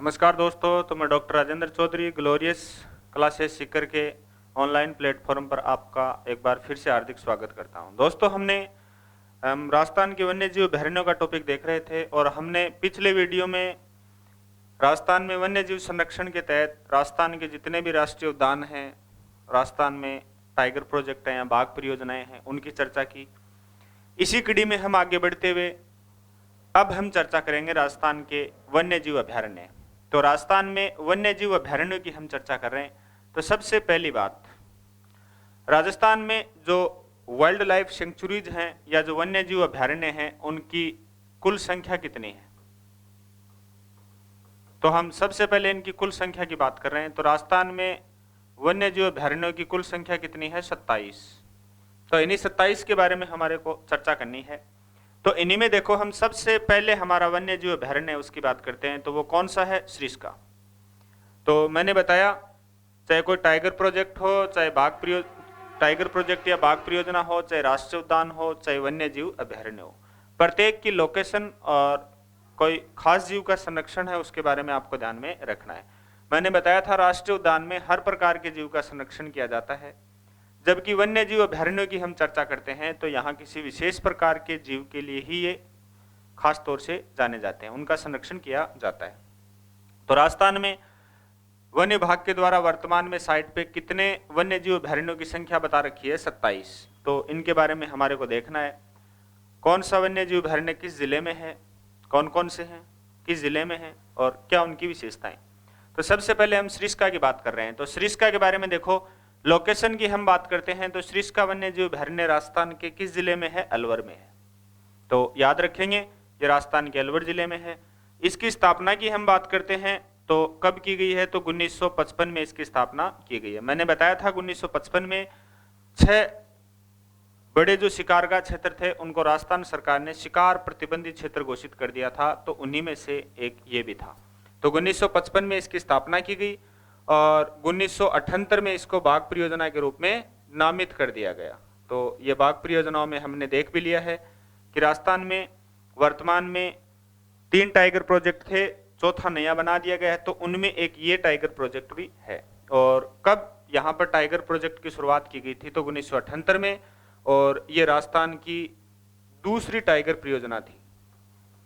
नमस्कार दोस्तों, तो मैं doctor Rajendra Chaudhary glorious classes Sikar के ऑनलाइन प्लेटफॉर्म पर आपका एक बार फिर से हार्दिक स्वागत करता हूं। दोस्तों, हमने राजस्थान के वन्यजीव अभयारण्यों का टॉपिक देख रहे थे और हमने पिछले वीडियो में राजस्थान में वन्यजीव संरक्षण के तहत राजस्थान के जितने भी राष्ट्रीय उद्यान हैं, राजस्थान में टाइगर प्रोजेक्ट हैं या बाघ परियोजनाएं हैं, उनकी चर्चा की। इसी कड़ी में हम आगे बढ़ते हुए अब हम चर्चा करेंगे राजस्थान के वन्यजीव अभयारण्य। तो राजस्थान में वन्यजीव अभयारण्यों की हम चर्चा कर रहे हैं। तो सबसे पहली बात, राजस्थान में जो वाइल्ड लाइफ सेंचुरीज हैं या जो वन्यजीव अभयारण्य हैं, उनकी कुल संख्या कितनी है? तो हम सबसे पहले इनकी कुल संख्या की बात कर रहे हैं। तो राजस्थान में वन्यजीव अभयारण्यों की कुल संख्या कितनी है? 27। तो इन्हीं 27 के बारे में हमारे को चर्चा करनी है। तो इन्हीं में देखो, हम सबसे पहले हमारा वन्यजीव अभयारण्य है उसकी बात करते हैं। तो वो कौन सा है? सरिस्का। तो मैंने बताया, चाहे कोई टाइगर प्रोजेक्ट हो, चाहे टाइगर प्रोजेक्ट या बाघ परियोजना हो, चाहे राष्ट्रीय उद्यान हो, चाहे वन्यजीव अभयारण्य हो, प्रत्येक की लोकेशन और कोई खास जीव का संरक्षण है उसके बारे में आपको ध्यान में रखना है। मैंने बताया था राष्ट्रीय उद्यान में हर प्रकार के जीव का संरक्षण किया जाता है, जबकि वन्यजीव अभयारण्यों की हम चर्चा करते हैं तो यहाँ किसी विशेष प्रकार के जीव के लिए ही ये खास तौर से जाने जाते हैं, उनका संरक्षण किया जाता है। तो राजस्थान में वन विभाग के द्वारा वर्तमान में साइट पे कितने वन्यजीव अभयारण्यों की संख्या बता रखी है? 27। तो इनके बारे में हमारे को देखना है, कौन सा वन्यजीव अभयारण्य किस जिले में है, कौन कौन से हैं, किस जिले में है और क्या उनकी विशेषताएं। तो सबसे पहले हम सरिस्का की बात कर रहे हैं। तो सरिस्का के बारे में देखो, लोकेशन की हम बात करते हैं तो सरिस्का वन्यजीव अभयारण्य राजस्थान के किस जिले में है? अलवर में है। तो याद रखेंगे ये राजस्थान के अलवर जिले में है। इसकी स्थापना की हम बात करते हैं तो कब की गई है? तो 1955 में इसकी स्थापना की गई है। मैंने बताया था 1955 में 6 बड़े जो शिकार का क्षेत्र थे उनको राजस्थान सरकार ने शिकार प्रतिबंधित क्षेत्र घोषित कर दिया था, तो उन्हीं में से एक ये भी था। तो 1955 में इसकी स्थापना की गई और 1978 में इसको बाघ परियोजना के रूप में नामित कर दिया गया। तो ये बाघ परियोजनाओं में हमने देख भी लिया है कि राजस्थान में वर्तमान में 3 टाइगर प्रोजेक्ट थे, चौथा नया बना दिया गया है, तो उनमें एक ये टाइगर प्रोजेक्ट भी है। और कब यहाँ पर टाइगर प्रोजेक्ट की शुरुआत की गई थी? तो 1978 में, और ये राजस्थान की दूसरी टाइगर परियोजना थी।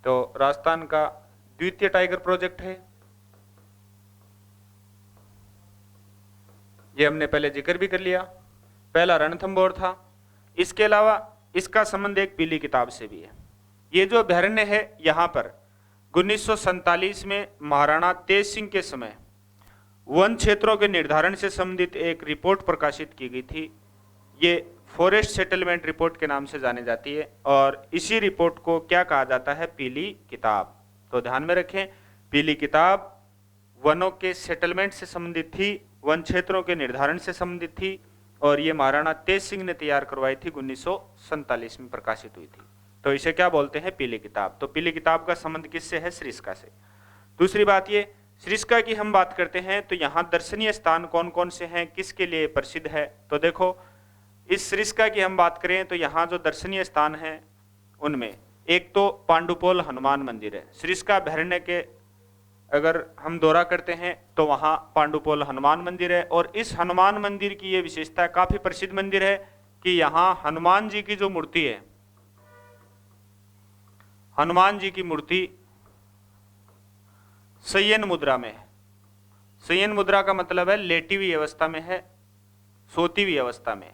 तो राजस्थान का द्वितीय टाइगर प्रोजेक्ट है, ये हमने पहले जिक्र भी कर लिया। पहला रणथंभौर था। इसके अलावा इसका संबंध एक पीली किताब से भी है। ये जो अभयारण्य है, यहाँ पर 1947 में महाराणा तेज सिंह के समय वन क्षेत्रों के निर्धारण से संबंधित एक रिपोर्ट प्रकाशित की गई थी। ये फॉरेस्ट सेटलमेंट रिपोर्ट के नाम से जानी जाती है और इसी रिपोर्ट को क्या कहा जाता है? पीली किताब। तो ध्यान में रखें, पीली किताब वनों के सेटलमेंट से संबंधित थी, वन क्षेत्रों के निर्धारण से संबंधित थी और ये महाराणा तेज सिंह ने तैयार करवाई थी, 1947 में प्रकाशित हुई थी। तो इसे क्या बोलते हैं? पीली किताब। तो पीली किताब का संबंध किससे है? सरिस्का से। दूसरी बात, ये सरिस्का की हम बात करते हैं तो यहाँ दर्शनीय स्थान कौन कौन से हैं, किसके लिए प्रसिद्ध है? तो देखो, इस सरिस्का की हम बात करें तो यहाँ जो दर्शनीय स्थान हैं उनमें एक तो पांडुपोल हनुमान मंदिर है। सरिस्का अभयारण्य के अगर हम दौरा करते हैं तो वहाँ पांडुपोल हनुमान मंदिर है और इस हनुमान मंदिर की ये विशेषता, काफी प्रसिद्ध मंदिर है कि यहाँ हनुमान जी की जो मूर्ति है, हनुमान जी की मूर्ति शयन मुद्रा में है। शयन मुद्रा का मतलब है लेटी हुई अवस्था में है, सोती हुई अवस्था में,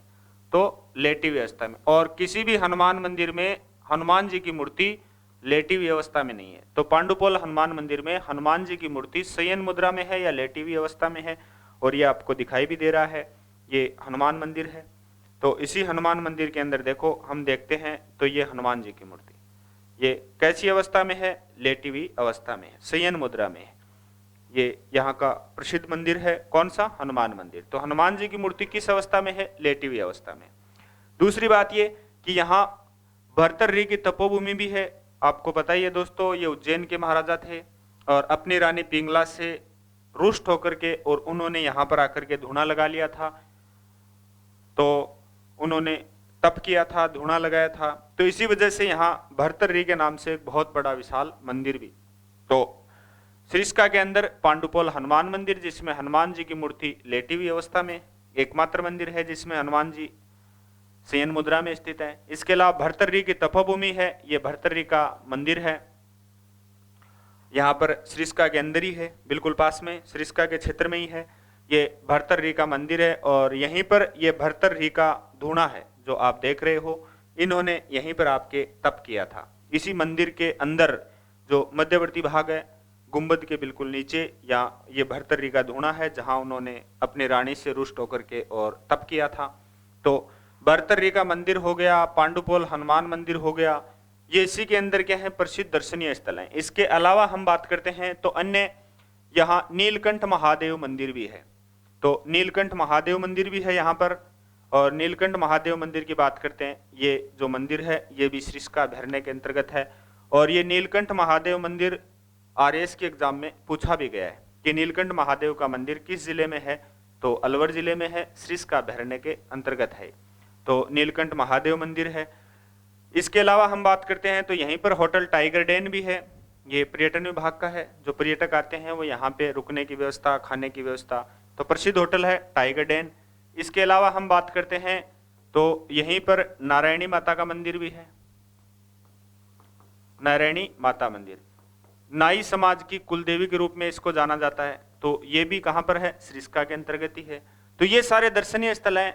तो लेटी हुई अवस्था में। और किसी भी हनुमान मंदिर में हनुमान जी की मूर्ति लेटी हुई अवस्था में नहीं है। तो पांडुपोल हनुमान मंदिर में हनुमान जी की मूर्ति शयन मुद्रा में है या लेटी हुई अवस्था में है, और ये आपको दिखाई भी दे रहा है, ये हनुमान मंदिर है। तो इसी हनुमान मंदिर के अंदर देखो, हम देखते हैं तो ये हनुमान जी की मूर्ति ये कैसी अवस्था में है? लेटी हुई अवस्था में है, शयन मुद्रा में है। ये यहाँ का प्रसिद्ध मंदिर है, कौन सा? हनुमान मंदिर। तो हनुमान जी की मूर्ति किस अवस्था में है? लेटी हुई अवस्था में। दूसरी बात ये कि यहाँ भर्तृहरि की तपोभूमि भी है। आपको पता ही है दोस्तों, ये उज्जैन के महाराजा थे और अपनी रानी पिंगला से रुष्ट होकर के और उन्होंने यहाँ पर आकर के धूना लगा लिया था। तो उन्होंने तप किया था, धूना लगाया था, तो इसी वजह से यहाँ भर्तृहरि के नाम से एक बहुत बड़ा विशाल मंदिर भी। तो सरिस्का के अंदर पांडुपोल हनुमान मंदिर, जिसमें हनुमान जी की मूर्ति लेटी हुई अवस्था में, एकमात्र मंदिर है जिसमें हनुमान जी शयन मुद्रा में स्थित है। इसके अलावा भर्तृहरि की तपोभूमि है, ये भर्तृहरि का मंदिर है, यहाँ पर सरिस्का के अंदर ही है, बिल्कुल पास में, सरिस्का के क्षेत्र में ही है, ये भर्तृहरि का मंदिर है। और यहीं पर ये भर्तृहरि का धूणा है जो आप देख रहे हो, इन्होंने यहीं पर आपके तप किया था। इसी मंदिर के अंदर जो मध्यवर्ती भाग है गुंबद के बिल्कुल नीचे, या ये भर्तृहरि का धूणा है जहां उन्होंने अपनी रानी से रुष्ट होकर के और तप किया था। तो भर्तृहरि का मंदिर हो गया, पांडुपोल हनुमान मंदिर हो गया, ये इसी के अंदर क्या है प्रसिद्ध दर्शनीय स्थल हैं। इसके अलावा हम बात करते हैं तो अन्य यहाँ नीलकंठ महादेव मंदिर भी है, तो नीलकंठ महादेव मंदिर भी है यहाँ पर। और नीलकंठ महादेव मंदिर की बात करते हैं, ये जो मंदिर है ये भी सरिस्का अभयारण्य के अंतर्गत है। और ये नीलकंठ महादेव मंदिर आरएएस के एग्जाम में पूछा भी गया है कि नीलकंठ महादेव का मंदिर किस जिले में है, तो अलवर जिले में है, सरिस्का अभयारण्य के अंतर्गत है, तो नीलकंठ महादेव मंदिर है। इसके अलावा हम बात करते हैं तो यहीं पर होटल टाइगर डेन भी है, ये पर्यटन विभाग का है, जो पर्यटक आते हैं वो यहाँ पे रुकने की व्यवस्था, खाने की व्यवस्था, तो प्रसिद्ध होटल है टाइगर डेन। इसके अलावा हम बात करते हैं तो यहीं पर नारायणी माता का मंदिर भी है, नारायणी माता मंदिर, नाई समाज की कुलदेवी के रूप में इसको जाना जाता है, तो ये भी कहां पर है, सरिस्का के अंतर्गत ही है। तो ये सारे दर्शनीय स्थल हैं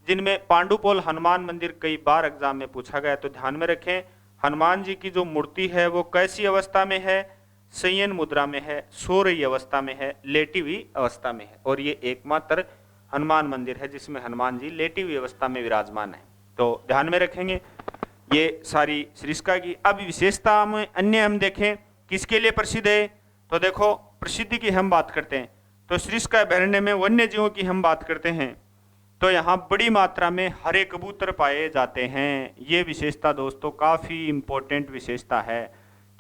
जिनमें पांडुपोल हनुमान मंदिर कई बार एग्जाम में पूछा गया, तो ध्यान में रखें हनुमान जी की जो मूर्ति है वो कैसी अवस्था में है, शयन मुद्रा में है, सो रही अवस्था में है, लेटी हुई अवस्था में है, और ये एकमात्र हनुमान मंदिर है जिसमें हनुमान जी लेटी हुई अवस्था में विराजमान है, तो ध्यान में रखेंगे ये सारी सरिस्का की। अब विशेषता में अन्य हम देखें किसके लिए प्रसिद्ध है, तो देखो प्रसिद्धि की हम बात करते हैं तो सरिस्का अभयारण्य में वन्य जीवों की हम बात करते हैं तो यहाँ बड़ी मात्रा में हरे कबूतर पाए जाते हैं। ये विशेषता दोस्तों काफी इंपॉर्टेंट विशेषता है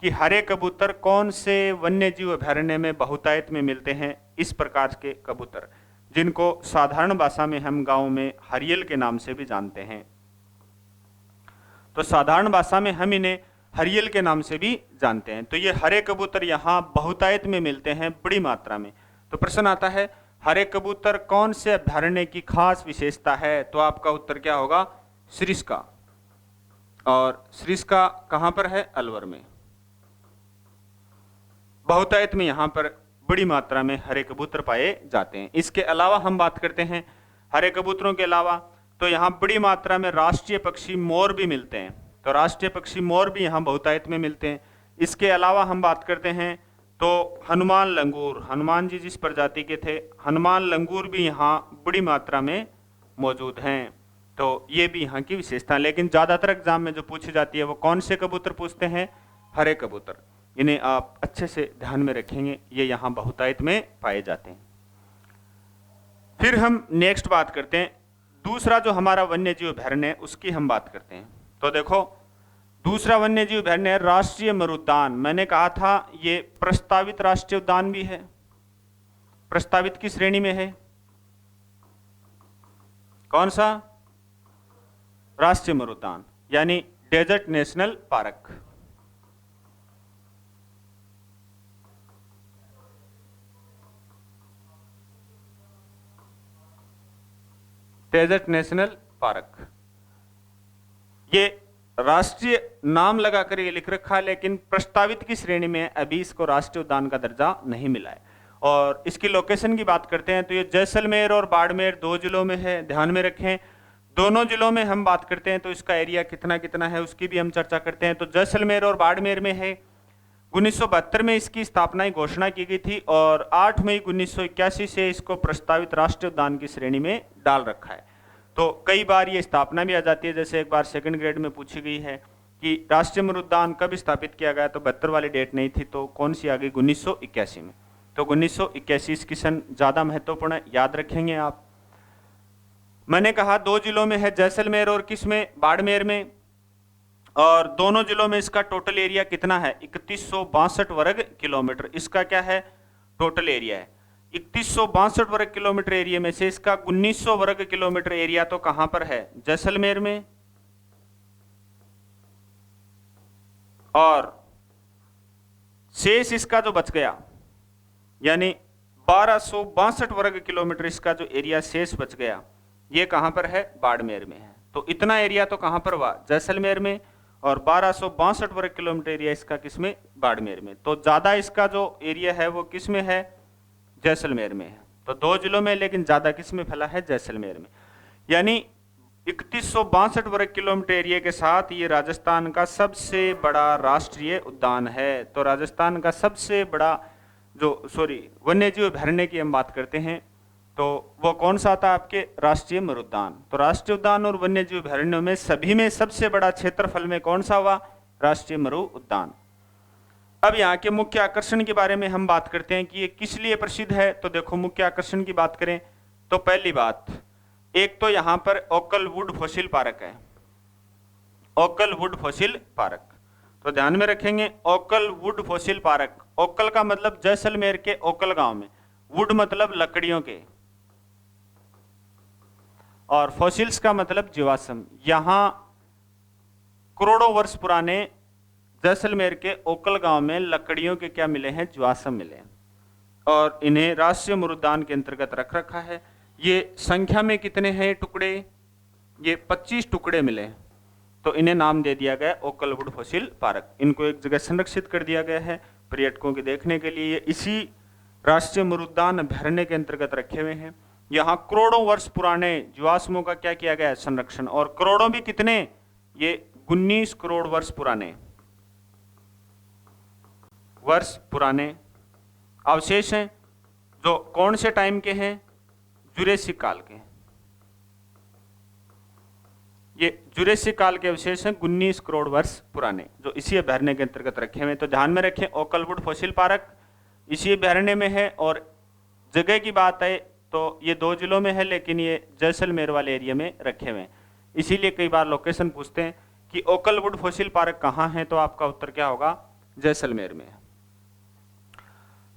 कि हरे कबूतर कौन से वन्य जीव अभयारण्य में बहुतायत में मिलते हैं, इस प्रकार के कबूतर जिनको साधारण भाषा में हम गांव में हरियल के नाम से भी जानते हैं, तो साधारण भाषा में हम इन्हें हरियल के नाम से भी जानते हैं। तो ये हरे कबूतर यहाँ बहुतायत में मिलते हैं बड़ी मात्रा में। तो प्रश्न आता है हरे कबूतर कौन से अभयारण्य की खास विशेषता है, तो आपका उत्तर क्या होगा, सरिस्का। और सरिस्का कहां पर है, अलवर में। बहुतायत में यहाँ पर बड़ी मात्रा में हरे कबूतर पाए जाते हैं। इसके अलावा हम बात करते हैं हरे कबूतरों के अलावा तो यहाँ बड़ी मात्रा में राष्ट्रीय पक्षी मोर भी मिलते हैं, तो राष्ट्रीय पक्षी मोर भी यहाँ बहुतायत में मिलते हैं। इसके अलावा हम बात करते हैं तो हनुमान लंगूर, हनुमान जी जिस प्रजाति के थे हनुमान लंगूर भी यहाँ बड़ी मात्रा में मौजूद हैं, तो ये भी यहाँ की विशेषता। लेकिन ज़्यादातर एग्जाम में जो पूछी जाती है वो कौन से कबूतर पूछते हैं, हरे कबूतर, इन्हें आप अच्छे से ध्यान में रखेंगे, ये यहाँ बहुतायत में पाए जाते हैं। फिर हम नेक्स्ट बात करते हैं दूसरा जो हमारा वन्य जीव अभयारण्य है उसकी हम बात करते हैं। तो देखो दूसरा वन्य जीव अभयारण्य है राष्ट्रीय मरुद्यान। मैंने कहा था ये प्रस्तावित राष्ट्रीय उद्यान भी है, प्रस्तावित की श्रेणी में है, कौन सा, राष्ट्रीय मरुद्यान यानी desert national park. Desert national park, ये राष्ट्रीय नाम लगाकर ये लिख रखा है लेकिन प्रस्तावित की श्रेणी में अभी इसको राष्ट्रीय उद्यान का दर्जा नहीं मिला है। और इसकी लोकेशन की बात करते हैं तो ये जैसलमेर और बाड़मेर 2 जिलों में है, ध्यान में रखें। दोनों जिलों में हम बात करते हैं तो इसका एरिया कितना कितना है उसकी भी हम चर्चा करते हैं। तो जैसलमेर और बाड़मेर में है। 1972 में इसकी स्थापना की घोषणा की गई थी और 8 मई 1981 से इसको प्रस्तावित राष्ट्रीय उद्यान की श्रेणी में डाल रखा है। तो कई बार ये स्थापना भी आ जाती है, जैसे एक बार सेकंड ग्रेड में पूछी गई है कि राष्ट्रीय मरुद्यान कब स्थापित किया गया, तो 72 वाली डेट नहीं थी, तो कौन सी आ गई, 1981 में। तो 1981 इसकी सन ज़्यादा महत्वपूर्ण है, याद रखेंगे आप। मैंने कहा 2 जिलों में है, जैसलमेर और किस में, बाड़मेर में। और दोनों जिलों में इसका टोटल एरिया कितना है, 3162 वर्ग किलोमीटर इसका क्या है, टोटल एरिया है। 3162 वर्ग किलोमीटर एरिया में से इसका 1900 वर्ग किलोमीटर एरिया तो कहां पर है, जैसलमेर में। और शेष इसका जो बच गया यानी 1262 वर्ग किलोमीटर इसका जो एरिया शेष बच गया ये कहां पर है, बाड़मेर में है। तो इतना एरिया तो कहां पर हुआ, जैसलमेर में, और 1262 वर्ग किलोमीटर एरिया इसका किसमें, बाड़मेर में। तो ज्यादा इसका जो एरिया है वो किसमें है, जैसलमेर में है। तो 2 जिलों में, लेकिन ज्यादा किसमें फैला है, जैसलमेर में। यानी 3162 वर्ग किलोमीटर एरिया के साथ ये राजस्थान का सबसे बड़ा राष्ट्रीय उद्यान है। तो राजस्थान का सबसे बड़ा वन्यजीव अभयारण्य की हम बात करते हैं तो वो कौन सा आता है आपके, राष्ट्रीय मरुद्यान। तो राष्ट्रीय उद्यान और वन्यजीव अभयारण्यों में सभी में सबसे बड़ा क्षेत्रफल में कौन सा हुआ, राष्ट्रीय मरु उद्यान। अब यहाँ के मुख्य आकर्षण के बारे में हम बात करते हैं कि ये किस लिए प्रसिद्ध है। तो देखो, मुख्य आकर्षण की बात करें तो पहली बात, एक तो यहाँ पर ओकल वुड फॉसिल पार्क है, ओकल वुड फॉसिल पार्क। तो ध्यान में रखेंगे, occult would fossil park, occult का मतलब जैसलमेर के ओकल गांव में, वुड मतलब लकड़ियों के, और फॉसिल्स का मतलब जीवाश्म। यहां करोड़ों वर्ष पुराने जैसलमेर के ओकल गांव में लकड़ियों के क्या मिले हैं, जीवाश्म मिले हैं, और इन्हें राष्ट्रीय मरुद्यान के अंतर्गत रख रखा है। ये संख्या में कितने हैं टुकड़े, ये 25 टुकड़े मिले हैं। तो इन्हें नाम दे दिया गया ओकल वुड फॉसिल पार्क। इनको एक जगह संरक्षित कर दिया गया है पर्यटकों के देखने के लिए। ये इसी राष्ट्रीय मरुद्यान अभयारण्य के अंतर्गत रखे हुए हैं। यहाँ करोड़ों वर्ष पुराने जीवाश्मों का क्या किया गया है, संरक्षण। और करोड़ों भी कितने, ये 19 करोड़ वर्ष पुराने अवशेष हैं, जो कौन से टाइम के हैं, जुरेसिक काल के। ये जुरेसिक काल के अवशेष हैं, 19 करोड़ वर्ष पुराने, जो इसी अभयारण्य के अंतर्गत रखे हुए हैं। तो ध्यान में रखें, ओकल वुड फॉसिल पार्क इसी अभयारण्य में है। और जगह की बात है तो ये 2 जिलों में है, लेकिन ये जैसलमेर वाले एरिया में रखे हुए हैं। इसीलिए कई बार लोकेशन पूछते हैं कि ओकल वुड फॉसिल पार्क कहाँ है, तो आपका उत्तर क्या होगा, जैसलमेर में।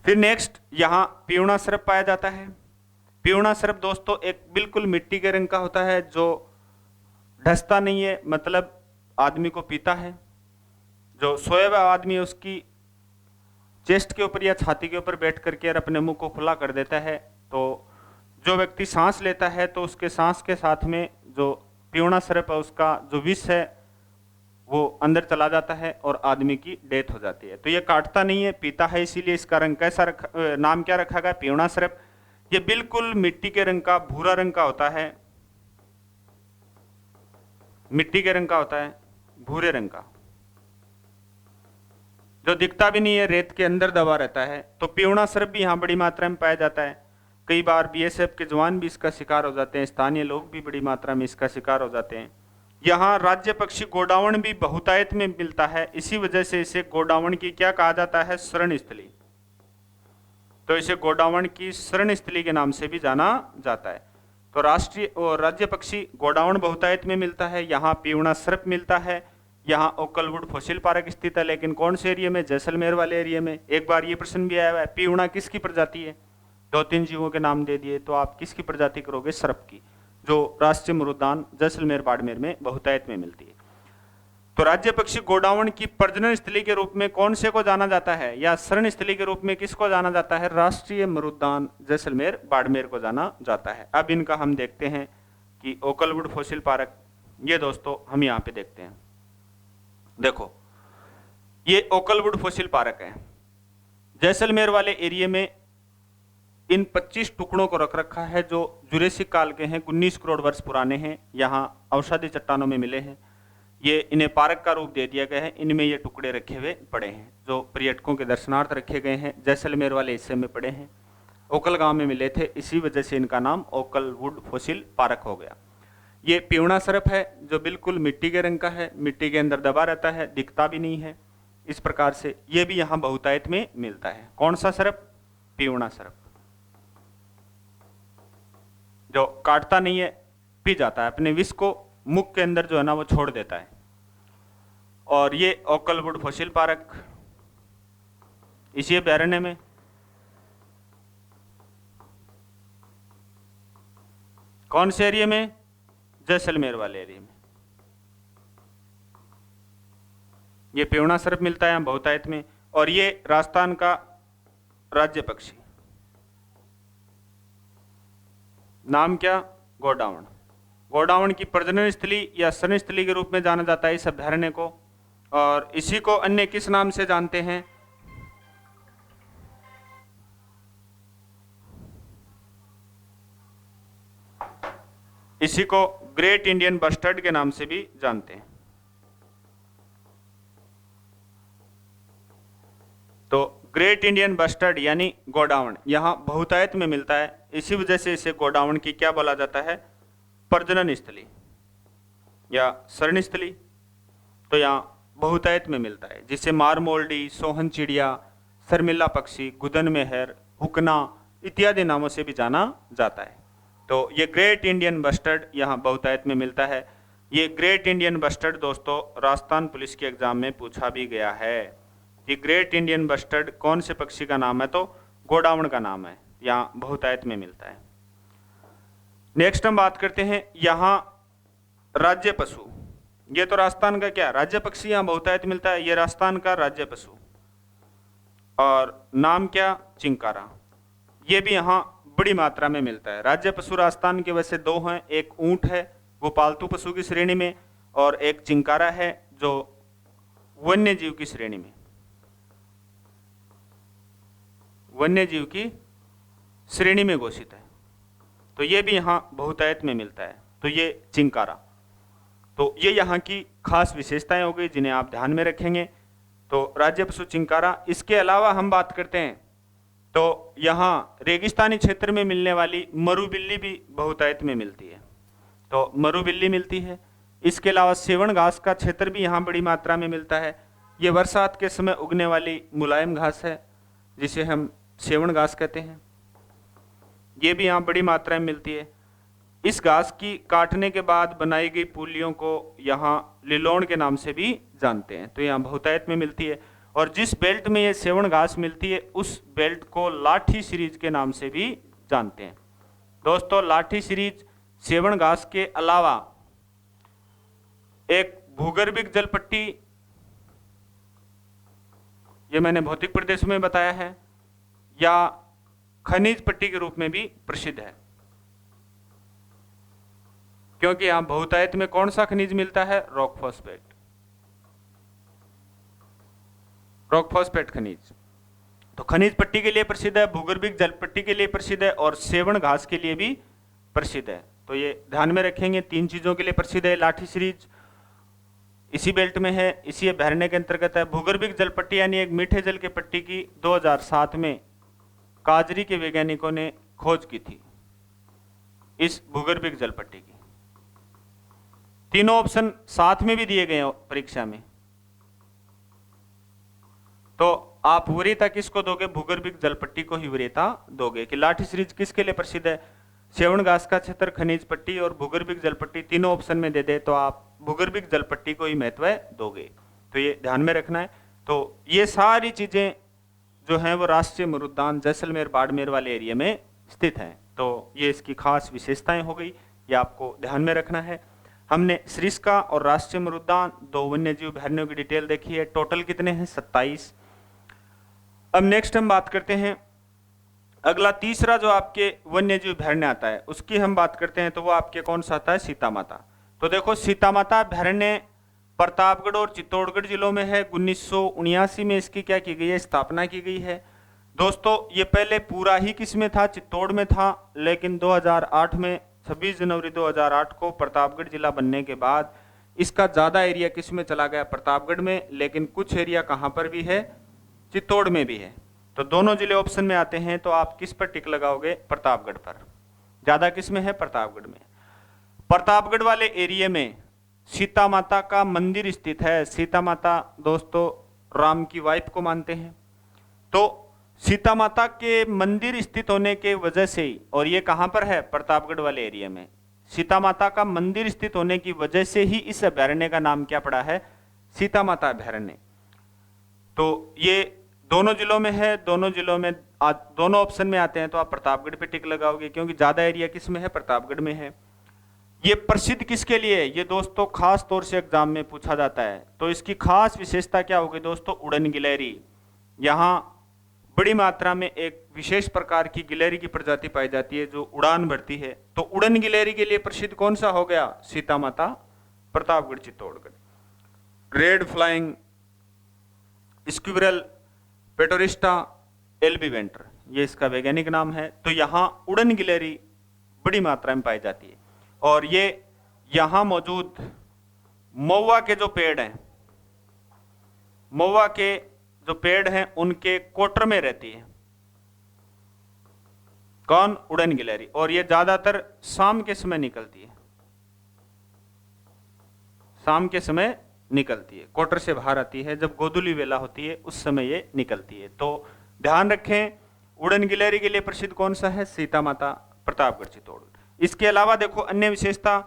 फिर नेक्स्ट, यहाँ पियूणा सर्प पाया जाता है। पियूणा सर्प दोस्तों एक बिल्कुल मिट्टी के रंग का होता है, जो ढसता नहीं है, मतलब आदमी को पीता है। जो सोया हुआ आदमी है उसकी चेस्ट के ऊपर या छाती के ऊपर बैठ करके और अपने मुंह को खुला कर देता है, तो जो व्यक्ति सांस लेता है तो उसके सांस के साथ में जो पियूणा सर्प है उसका जो विष है वो अंदर चला जाता है और आदमी की डेथ हो जाती है। तो ये काटता नहीं है, पीता है, इसीलिए इसका रंग कैसा नाम क्या रखा गया, पियूणा सर्प। ये बिल्कुल मिट्टी के रंग का, भूरा रंग का होता है, मिट्टी के रंग का होता है, भूरे रंग का, जो दिखता भी नहीं है, रेत के अंदर दबा रहता है। तो पियूणा सर्प भी यहाँ बड़ी मात्रा में पाया जाता है। कई बार बीएसएफ के जवान भी इसका शिकार हो जाते हैं, स्थानीय लोग भी बड़ी मात्रा में इसका शिकार हो जाते हैं। यहाँ राज्य पक्षी गोडावण भी बहुतायत में मिलता है, इसी वजह से इसे गोडावण की क्या कहा जाता है, शरण स्थली। तो इसे गोडावण की शरण स्थली के नाम से भी जाना जाता है। तो राष्ट्रीय और राज्य पक्षी गोडावण बहुतायत में मिलता है, यहाँ पियूणा सर्प मिलता है, यहाँ ओकल वुड फॉसिल पार्क स्थित है, लेकिन कौन से एरिया में, जैसलमेर वाले एरिया में। एक बार ये प्रश्न भी आया हुआ है, पियूणा किसकी प्रजाति है, 2-3 जीवों के नाम दे दिए, तो आप किसकी प्रजाति करोगे, सर्प की, जो राष्ट्रीय मरुद्यान जैसलमेर बाड़मेर में बहुतायत में मिलती है। तो राज्य पक्षी गोडावण की प्रजनन स्थली के रूप में कौन से को जाना जाता है, या शरण स्थली के रूप में किसको जाना जाता है, राष्ट्रीय मरुद्यान जैसलमेर बाड़मेर को जाना जाता है। अब इनका हम देखते हैं कि ओकल वुड फॉसिल पार्क, ये दोस्तों हम यहाँ पे देखते हैं। देखो, ये ओकल वुड फॉसिल पार्क है, जैसलमेर वाले एरिया में इन 25 टुकड़ों को रख रखा है, जो जुरेसिक काल के हैं, 19 करोड़ वर्ष पुराने हैं, यहाँ औषधि चट्टानों में मिले हैं। ये इन्हें पार्क का रूप दे दिया गया है, इनमें ये टुकड़े रखे हुए पड़े हैं, जो पर्यटकों के दर्शनार्थ रखे गए हैं, जैसलमेर वाले हिस्से में पड़े हैं, ओकल गांव में मिले थे, इसी वजह से इनका नाम ओकल वुड फॉसिल पार्क हो गया। ये पियूणा सर्प है, जो बिल्कुल मिट्टी के रंग का है, मिट्टी के अंदर दबा रहता है, दिखता भी नहीं है। इस प्रकार से ये भी यहाँ बहुतायत में मिलता है। कौन सा सर्प, पियूणा सर्प, जो काटता नहीं है, पी जाता है, अपने विष को मुख के अंदर जो है ना वो छोड़ देता है। और ये ओकल वुड फॉसिल पार्क इसी अभयारण्य में, कौन से एरिया में, जैसलमेर वाले एरिया में, ये पियूणा सर्प मिलता है बहुतायत में। और ये राजस्थान का राज्य पक्षी, नाम क्या? गोडावण। गोडावण की प्रजनन स्थली या शरण स्थली के रूप में जाना जाता है इस अभ्यारण्य को। और इसी को अन्य किस नाम से जानते हैं? इसी को ग्रेट इंडियन बस्टर्ड के नाम से भी जानते हैं। तो ग्रेट इंडियन बस्टर्ड यानी गोडावण यहां बहुतायत में मिलता है, इसी वजह से इसे गोडावण की क्या बोला जाता है? प्रजनन स्थली या शरण स्थली। तो यहाँ बहुतायत में मिलता है, जिसे मारमोल्डी, सोहन चिड़िया, शर्मिला पक्षी, गुदन मेहर, हुकना इत्यादि नामों से भी जाना जाता है। तो ये ग्रेट इंडियन बस्टर्ड यहाँ बहुतायत में मिलता है। ये ग्रेट इंडियन बस्टर्ड दोस्तों राजस्थान पुलिस के एग्जाम में पूछा भी गया है कि ग्रेट इंडियन बस्टर्ड कौन से पक्षी का नाम है? तो गोडावण का नाम है, यहाँ बहुतायत में मिलता है। नेक्स्ट हम बात करते हैं यहाँ राज्य पशु। ये तो राजस्थान का क्या राज्य पक्षी यहाँ बहुतायत मिलता है, ये राजस्थान का राज्य पशु। और नाम क्या? चिंकारा। ये भी यहाँ बड़ी मात्रा में मिलता है। राज्य पशु राजस्थान के वैसे दो हैं, एक ऊंट है वो पालतू पशु की श्रेणी में, और एक चिंकारा है जो वन्य जीव की श्रेणी में, वन्य जीव की श्रेणी में घोषित है। तो ये भी यहाँ बहुतायत में मिलता है। तो ये चिंकारा, तो ये यहाँ की खास विशेषताएं हो गई जिन्हें आप ध्यान में रखेंगे। तो राज्य पशु चिंकारा। इसके अलावा हम बात करते हैं तो यहाँ रेगिस्तानी क्षेत्र में मिलने वाली मरु बिल्ली भी बहुतायत में मिलती है। तो मरु बिल्ली मिलती है। इसके अलावा सेवण घास का क्षेत्र भी यहाँ बड़ी मात्रा में मिलता है। ये बरसात के समय उगने वाली मुलायम घास है जिसे हम सेवण घास कहते हैं, ये भी यहाँ बड़ी मात्रा में मिलती है। इस घास की काटने के बाद बनाई गई पुलियों को यहाँ लिलोण के नाम से भी जानते हैं। तो यहाँ बहुतायत में मिलती है। और जिस बेल्ट में ये सेवण घास मिलती है उस बेल्ट को लाठी सीरीज के नाम से भी जानते हैं। दोस्तों लाठी सीरीज सेवण घास के अलावा एक भूगर्भिक जल पट्टी, ये मैंने भौतिक प्रदेश में बताया है, या खनिज पट्टी के रूप में भी प्रसिद्ध है। क्योंकि यहां बहुतायत में कौन सा खनिज मिलता है? रॉक फॉस्फेट, रॉक फॉस्फेट खनिज। तो खनिज पट्टी के लिए प्रसिद्ध है, भूगर्भिक जल पट्टी के लिए प्रसिद्ध है, और सेवण घास के लिए भी प्रसिद्ध है। तो ये ध्यान में रखेंगे, तीन चीजों के लिए प्रसिद्ध है। लाठी सीरीज इसी बेल्ट में है, इसी अभ्यारण्य के अंतर्गत है। भूगर्भिक जल पट्टी यानी एक मीठे जल की पट्टी की 2007 में काजरी के वैज्ञानिकों ने खोज की थी, इस भूगर्भिक जल पट्टी की। तीनों ऑप्शन साथ में भी दिए गए हैं परीक्षा में। तो आप वरीयता किसको दोगे? भूगर्भिक जल पट्टी को ही वरीयता दोगे। कि लाठी सीरीज किसके लिए प्रसिद्ध है? सेवण घास का क्षेत्र, खनिज पट्टी और भूगर्भिक जल पट्टी, तीनों ऑप्शन में दे दे तो आप भूगर्भिक जल पट्टी को ही महत्व दोगे। तो ये ध्यान में रखना है। तो ये सारी चीजें जो हैं वो राष्ट्रीय मरुद्यान जैसलमेर बाड़मेर वाले एरिया में स्थित हैं। तो ये इसकी खास विशेषताएं हो गई, ये आपको ध्यान में रखना है। हमने सरिस्का और राष्ट्रीय मरुद्यान दो वन्य जीव अभ्यारण्यों की डिटेल देखी है। टोटल कितने हैं? 27। अब नेक्स्ट हम बात करते हैं अगला तीसरा जो आपके वन्य जीव अभ्यारण्य आता है उसकी हम बात करते हैं। तो वो आपके कौन सा आता है? सीता माता। तो देखो सीता माता अभ्यारण्य प्रतापगढ़ और चित्तौड़गढ़ जिलों में है। 1979 में इसकी क्या की गई है? स्थापना की गई है। दोस्तों ये पहले पूरा ही किस में था? चित्तौड़ में था, लेकिन 2008 में 26 जनवरी 2008 को प्रतापगढ़ जिला बनने के बाद इसका ज्यादा एरिया किस में चला गया? प्रतापगढ़ में। लेकिन कुछ एरिया कहां पर भी है? चित्तौड़ में भी है। तो दोनों जिले ऑप्शन में आते हैं, तो आप किस पर टिक लगाओगे? प्रतापगढ़ पर। ज्यादा किस में है? प्रतापगढ़ में। प्रतापगढ़ वाले एरिया में सीता माता का मंदिर स्थित है। सीता माता दोस्तों राम की वाइफ को मानते हैं। तो सीता माता के मंदिर स्थित होने के वजह से ही, और ये कहां पर है? प्रतापगढ़ वाले एरिया में। सीता माता का मंदिर स्थित होने की वजह से ही इस अभ्यारण्य का नाम क्या पड़ा है? सीता माता अभ्यारण्य। तो ये दोनों जिलों में है। दोनों जिलों में दोनों ऑप्शन में आते हैं, तो आप प्रतापगढ़ पे टिक लगाओगे क्योंकि ज्यादा एरिया किस में है? प्रतापगढ़ में है। ये प्रसिद्ध किसके लिए है? ये दोस्तों खास तौर से एग्जाम में पूछा जाता है। तो इसकी खास विशेषता क्या होगी दोस्तों? उड़न गिलहरी। यहाँ बड़ी मात्रा में एक विशेष प्रकार की गिलहरी की प्रजाति पाई जाती है जो उड़ान भरती है। तो उड़न गिलहरी के लिए प्रसिद्ध कौन सा हो गया? Sita Mata, Pratapgarh, Chittorgarh. Red flying squirrel Petaurista albiventer, ये इसका वैज्ञानिक नाम है। तो यहाँ उड़न गिलहरी बड़ी मात्रा में पाई जाती है और ये यहाँ मौजूद महुआ के जो पेड़ हैं, महुआ के जो पेड़ हैं उनके कोटर में रहती है। कौन? उड़न गिलहरी। और ये ज्यादातर शाम के समय निकलती है, शाम के समय निकलती है, कोटर से बाहर आती है, जब गोधूली वेला होती है उस समय ये निकलती है। तो ध्यान रखें, उड़न गिलहरी के लिए प्रसिद्ध कौन सा है? सीता माता, प्रतापगढ़, चित्तौड़गढ़। इसके अलावा देखो अन्य विशेषता,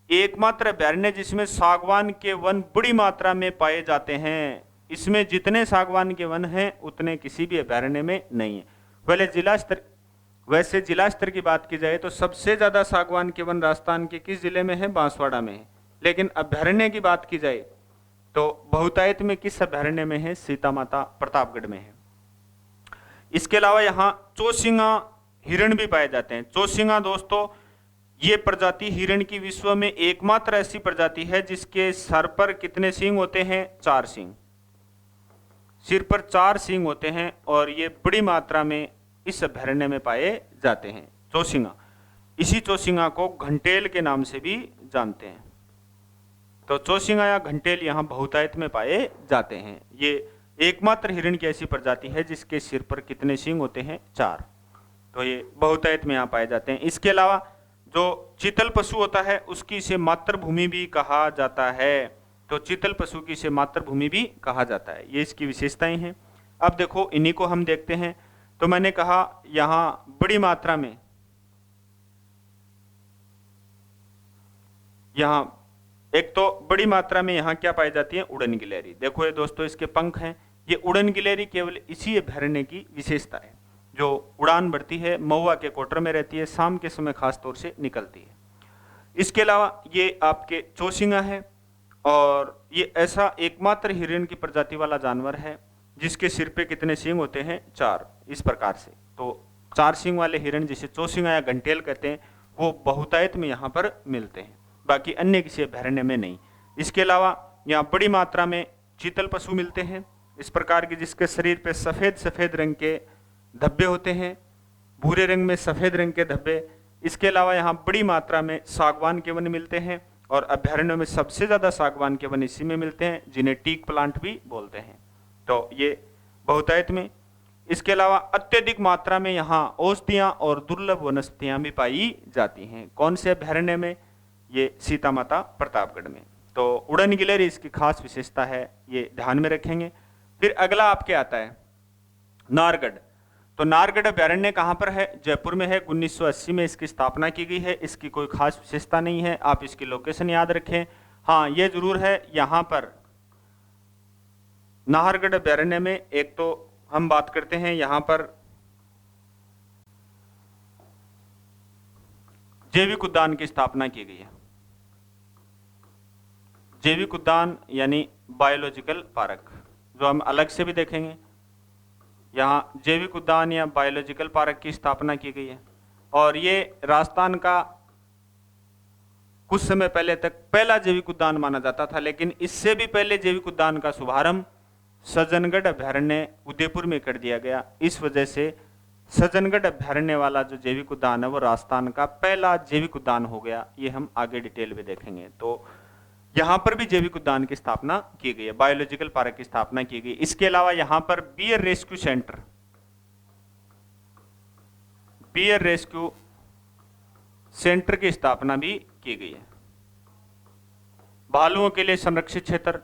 एकमात्र अभयारण्य जिसमें सागवान के वन बड़ी मात्रा में पाए जाते हैं। इसमें जितने सागवान के वन हैं उतने किसी भी अभयारण्य में नहीं है। वैसे जिला स्तर की बात की जाए तो सबसे ज्यादा सागवान के वन राजस्थान के किस जिले में है? बांसवाड़ा में है। लेकिन अभयारण्य की बात की जाए तो बहुतायत में किस अभयारण्य में है? सीता माता, प्रतापगढ़ में है। इसके अलावा यहाँ चौसिंगा हिरण भी पाए जाते हैं। चौसिंगा दोस्तों, ये प्रजाति हिरण की विश्व में एकमात्र ऐसी प्रजाति है जिसके सर पर कितने सींग होते हैं? 4 सींग। सिर पर 4 सींग होते हैं और ये बड़ी मात्रा में इस अभयारण्य में पाए जाते हैं, चौसिंगा। इसी चौसिंगा को घंटेल के नाम से भी जानते हैं। तो चौसिंगा या घंटेल यहाँ बहुतायत में पाए जाते हैं। ये एकमात्र हिरण की ऐसी प्रजाति है जिसके सिर पर कितने सींग होते हैं? 4। तो ये बहुतायत में यहाँ पाए जाते हैं। इसके अलावा जो चीतल पशु होता है उसकी इसे मातृभूमि भी कहा जाता है। तो चीतल पशु की इसे मातृभूमि भी कहा जाता है। ये इसकी विशेषताएं हैं। अब देखो इन्हीं को हम देखते हैं। तो मैंने कहा यहाँ बड़ी मात्रा में, यहाँ एक तो बड़ी मात्रा में यहाँ क्या पाई जाती है? उड़न गिलहरी। देखो ये दोस्तों इसके पंख हैं। ये उड़न गिलहरी केवल इसी अभयारण्य की विशेषता है जो उड़ान भरती है, महुआ के कोटर में रहती है, शाम के समय खास तौर से निकलती है। इसके अलावा ये आपके चौसिंगा है और ये ऐसा एकमात्र हिरण की प्रजाति वाला जानवर है जिसके सिर पे कितने सींग होते हैं? 4। इस प्रकार से तो 4 सींग वाले हिरण जिसे चौसिंगा या घंटेल कहते हैं वो बहुतायत में यहाँ पर मिलते हैं, बाकी अन्य किसी अभयारण्य में नहीं। इसके अलावा यहाँ बड़ी मात्रा में चीतल पशु मिलते हैं इस प्रकार के जिसके शरीर पे सफेद सफेद रंग के धब्बे होते हैं, भूरे रंग में सफेद रंग के धब्बे। इसके अलावा यहाँ बड़ी मात्रा में सागवान के वन मिलते हैं और अभयारण्यों में सबसे ज्यादा सागवान के वन इसी में मिलते हैं जिन्हें टीक प्लांट भी बोलते हैं। तो ये बहुतायत में। इसके अलावा अत्यधिक मात्रा में यहाँ औषधियां और दुर्लभ वनस्पतियां भी पाई जाती हैं। कौन से अभयारण्य में? ये सीता माता, प्रतापगढ़ में। तो उड़न गिलहरी इसकी खास विशेषता है, ये ध्यान में रखेंगे। फिर अगला आपके आता है नाहरगढ़। तो नाहरगढ़ अभयारण्य कहाँ पर है? जयपुर में है। 1980 में इसकी स्थापना की गई है। इसकी कोई खास विशेषता नहीं है, आप इसकी लोकेशन याद रखें। हाँ ये जरूर है, यहाँ पर नाहरगढ़ अभयारण्य में एक तो हम बात करते हैं यहाँ पर जैविक उद्यान की स्थापना की गई है। जैविक उद्यान यानी बायोलॉजिकल पार्क, जो हम अलग से भी देखेंगे। यहाँ जैविक उद्यान या बायोलॉजिकल पार्क की स्थापना की गई है और ये राजस्थान का कुछ समय पहले तक पहला जैविक उद्यान माना जाता था, लेकिन इससे भी पहले जैविक उद्यान का शुभारंभ सज्जनगढ़ अभयारण्य उदयपुर में कर दिया गया। इस वजह से सज्जनगढ़ अभयारण्य वाला जो जैविक उद्यान है वो राजस्थान का पहला जैविक उद्यान हो गया। ये हम आगे डिटेल में देखेंगे। तो यहाँ पर भी जैविक उद्यान की स्थापना की गई है, बायोलॉजिकल पार्क की स्थापना की गई। इसके अलावा यहाँ पर bear rescue centre, bear rescue centre की स्थापना भी की गई है। भालुओं के लिए संरक्षित क्षेत्र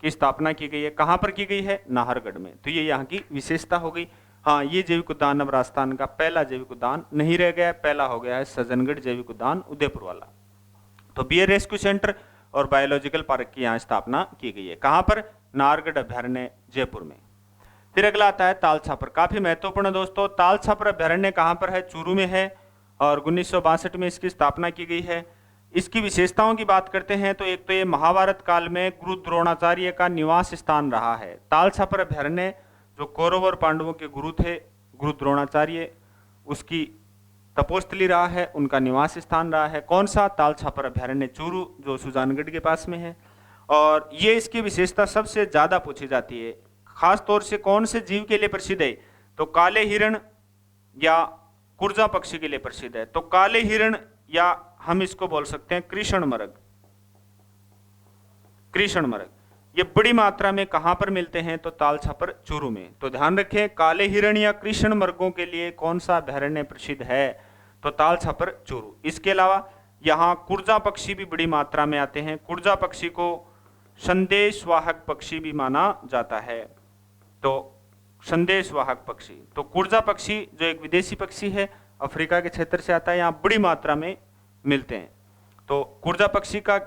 की स्थापना की गई है। कहां पर की गई है? नाहरगढ़ में। तो ये यहाँ की विशेषता हो गई। हाँ ये जैविक उद्यान अब राजस्थान का पहला जैविक उद्यान नहीं रह गया, पहला हो गया है सज्जनगढ़ जैविक उद्यान उदयपुर वाला। तो बियर रेस्क्यू सेंटर और बायोलॉजिकल पार्क की यहाँ स्थापना की गई है। कहां पर? नाहरगढ़ अभयारण्य, जयपुर में। फिर अगला आता है ताल छापर। काफी महत्वपूर्ण दोस्तों, ताल छापर अभयारण्य कहां पर है? चूरू में है और 1962 में इसकी स्थापना की गई है। इसकी विशेषताओं की बात करते हैं तो एक तो ये महाभारत काल में गुरु द्रोणाचार्य का निवास स्थान रहा है। ताल छापर अभयारण्य जो कौरव और पांडवों के गुरु थे, गुरु द्रोणाचार्य, उसकी तपोस्थली रहा है, उनका निवास स्थान रहा है। कौन सा? ताल छापर अभ्यारण्य चूरू, जो सुजानगढ़ के पास में है। और ये इसकी विशेषता सबसे ज्यादा पूछी जाती है। खास तौर से कौन से जीव के लिए प्रसिद्ध है? तो काले हिरण या कुर्जा पक्षी के लिए प्रसिद्ध है। तो काले हिरण, या हम इसको बोल सकते हैं कृष्ण मृग। कृष्ण मृग ये बड़ी मात्रा में कहां पर मिलते हैं? तो ताल छापर चूरू में। तो ध्यान रखें, काले हिरण या कृष्ण मृगों के लिए कौन सा अभ्यारण्य प्रसिद्ध है? तो ताल छापर चूरू। इसके अलावा यहाँ कुर्जा पक्षी भी बड़ी मात्रा में आते हैं। कुर्जा पक्षी को संदेशवाहक पक्षी भी माना जाता है। तो संदेशवाहक पक्षी, तो कुर्जा पक्षी जो एक विदेशी पक्षी है, अफ्रीका के क्षेत्र से आता है, यहाँ बड़ी मात्रा में मिलते हैं। तो कुर्जा पक्षी का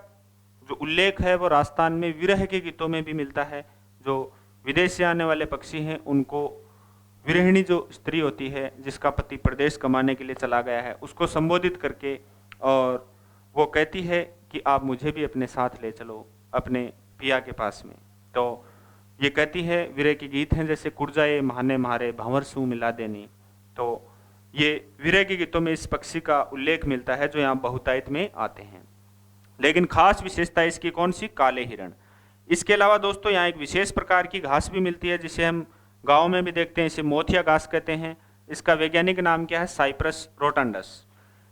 जो उल्लेख है वो राजस्थान में विरह के गीतों में भी मिलता है। जो विदेश से आने वाले पक्षी हैं उनको विरहिणी जो स्त्री होती है, जिसका पति प्रदेश कमाने के लिए चला गया है, उसको संबोधित करके, और वो कहती है कि आप मुझे भी अपने साथ ले चलो अपने पिया के पास में। तो ये कहती है, विरह के गीत हैं जैसे कुर्जाए महाने मारे भंवर सू मिला देनी। तो ये विरह के गीतों में इस पक्षी का उल्लेख मिलता है, जो यहाँ बहुतायत में आते हैं। लेकिन खास विशेषता इसकी कौन सी? काले हिरण। इसके अलावा दोस्तों यहाँ एक विशेष प्रकार की घास भी मिलती है, जिसे हम गांव में भी देखते हैं, इसे मोथिया घास कहते हैं। इसका वैज्ञानिक नाम क्या है? Cyperus rotundus.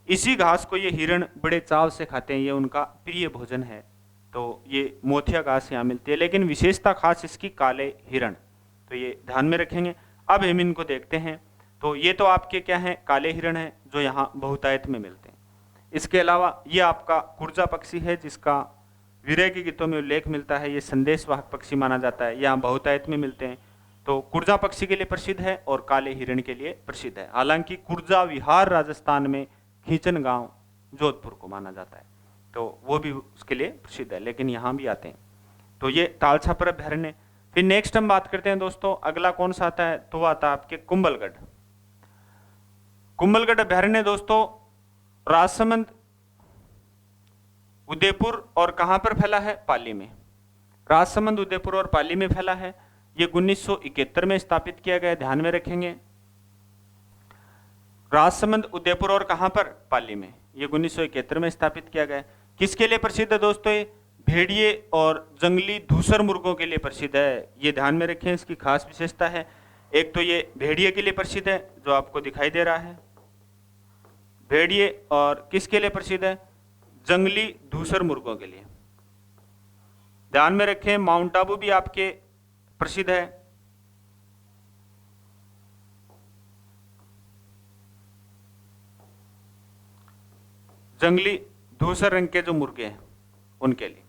इसी घास को ये हिरण बड़े चाव से खाते हैं, ये उनका प्रिय भोजन है। तो ये मोथिया घास यहाँ मिलती है, लेकिन विशेषता खास इसकी काले हिरण, तो ये ध्यान में रखेंगे। अब हम इनको देखते हैं। तो ये तो आपके क्या हैं? काले हिरण है, जो यहाँ बहुतायत में मिलते हैं। इसके अलावा ये आपका कुर्जा पक्षी है, जिसका विरह के गीतों में उल्लेख मिलता है। ये संदेशवाहक पक्षी माना जाता है, यहाँ बहुतायत में मिलते हैं। तो कुर्जा पक्षी के लिए प्रसिद्ध है और काले हिरण के लिए प्रसिद्ध है। हालांकि कुर्जा विहार राजस्थान में खींचन गांव जोधपुर को माना जाता है, तो वो भी उसके लिए प्रसिद्ध है, लेकिन यहाँ भी आते हैं। तो ये ताल छापर अभ्यारण्य। फिर नेक्स्ट हम बात करते हैं दोस्तों, अगला कौन सा आता है? तो आता है आपके कुंभलगढ़। कुंभलगढ़ अभ्यारण्य दोस्तों राजसमंद, उदयपुर और कहां पर फैला है? पाली में। राजसमंद, उदयपुर और पाली में फैला है। ये 1971 में स्थापित किया गया, ध्यान में रखेंगे। राजसमंद, उदयपुर और कहां पर? पाली में। ये 1971 में स्थापित किया गया। किसके लिए प्रसिद्ध है दोस्तों? ये भेड़िए और जंगली धूसर मुर्गों के लिए प्रसिद्ध है। ये ध्यान में रखें, इसकी खास विशेषता है। एक तो ये भेड़िए के लिए प्रसिद्ध है, जो आपको दिखाई दे रहा है, भेड़िए, और किसके लिए प्रसिद्ध है? जंगली धूसर मुर्गों के लिए। ध्यान में रखें, माउंट आबू भी आपके प्रसिद्ध है। जंगली धूसर रंग के जो मुर्गे हैं उनके लिए।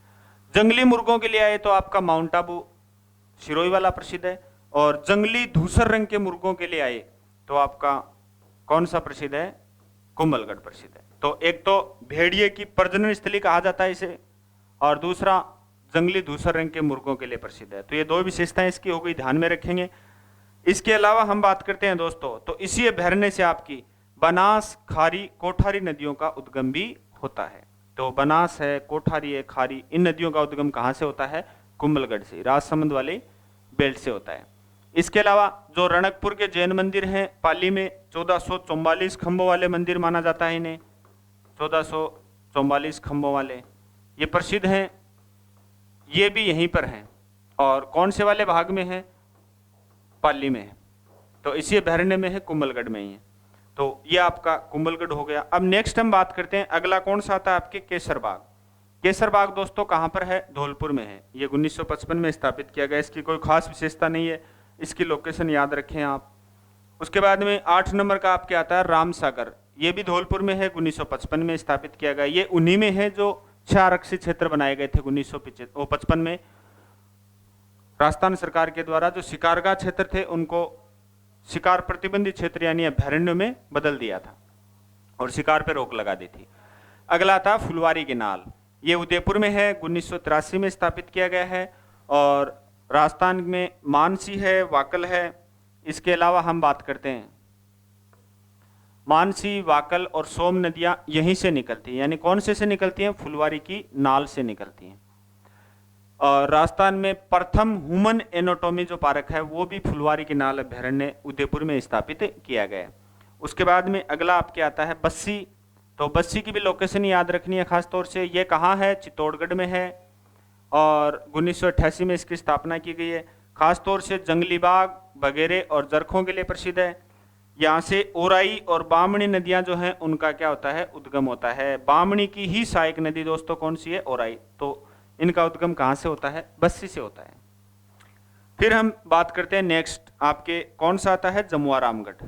जंगली मुर्गों के लिए आए तो आपका माउंट आबू सिरोही वाला प्रसिद्ध है, और जंगली धूसर रंग के मुर्गों के लिए आए तो आपका कौन सा प्रसिद्ध है? कुंभलगढ़ प्रसिद्ध है। तो एक तो भेड़िए की प्रजनन स्थली कहा जाता है इसे, और दूसरा जंगली धूसर रंग के मुर्गों के लिए प्रसिद्ध है। तो ये दो विशेषताएं इसकी हो गई, ध्यान में रखेंगे। इसके अलावा हम बात करते हैं दोस्तों, तो इसी अभ्यारण्य से आपकी बनास, खारी, कोठारी नदियों का उद्गम भी होता है। तो बनास है, कोठारी है, खारी, इन नदियों का उद्गम कहां से होता है? कुंभलगढ़ से, राजसमंद वाले बेल्ट से होता है। इसके अलावा जो रणकपुर के जैन मंदिर हैं पाली में, 1444 खंभों वाले मंदिर माना जाता है इन्हें, 1444 खंभों वाले, ये प्रसिद्ध हैं। ये भी यहीं पर हैं, और कौन से वाले भाग में है? पाली में है। तो इसी अभ्यारण्य में है, कुंभलगढ़ में ही है। तो ये आपका कुंभलगढ़ हो गया। अब नेक्स्ट हम बात करते हैं, अगला कौन सा आता है आपके? केसर बाग। केसर बाग दोस्तों कहां पर है? धौलपुर में है। ये 1955 में स्थापित किया गया। इसकी कोई खास विशेषता नहीं है, इसकी लोकेशन याद रखें आप। उसके बाद में 8 नंबर का आपके आता है रामसागर। ये भी धौलपुर में है, 1955 में स्थापित किया गया। ये उन्हीं में है जो 6 आरक्षित क्षेत्र बनाए गए थे 1955 में। राजस्थान सरकार के द्वारा जो शिकारगाह क्षेत्र थे उनको शिकार प्रतिबंधित क्षेत्र यानी अभ्यारण्य में बदल दिया था और शिकार पर रोक लगा दी थी। अगला था फुलवारी के नाल। ये उदयपुर में है, 1983 में स्थापित किया गया है, और राजस्थान में मानसी है, वाकल है। इसके अलावा हम बात करते हैं, मानसी, वाकल और सोम नदियां यहीं से निकलती हैं, यानी कौन से निकलती हैं? फुलवारी की नाल से निकलती हैं। और राजस्थान में प्रथम ह्यूमन एनाटॉमी जो पार्क है वो भी फुलवारी की नाल अभ्यारण्य उदयपुर में स्थापित किया गया है। उसके बाद में अगला आपके आता है बस्सी। तो बस्सी की भी लोकेशन याद रखनी है खास तौर से। ये कहाँ है? चित्तौड़गढ़ में है और 1988 में इसकी स्थापना की गई है। खास तौर से जंगली बाग वगैरह और जरखों के लिए प्रसिद्ध है। यहाँ से ओराई और बामणी नदियां जो हैं उनका क्या होता है? उद्गम होता है। बामणी की ही सहायक नदी दोस्तों कौन सी है? ओराई। तो इनका उद्गम कहाँ से होता है? बस्सी से होता है। फिर हम बात करते हैं नेक्स्ट, आपके कौन सा आता है? जमुआ रामगढ़।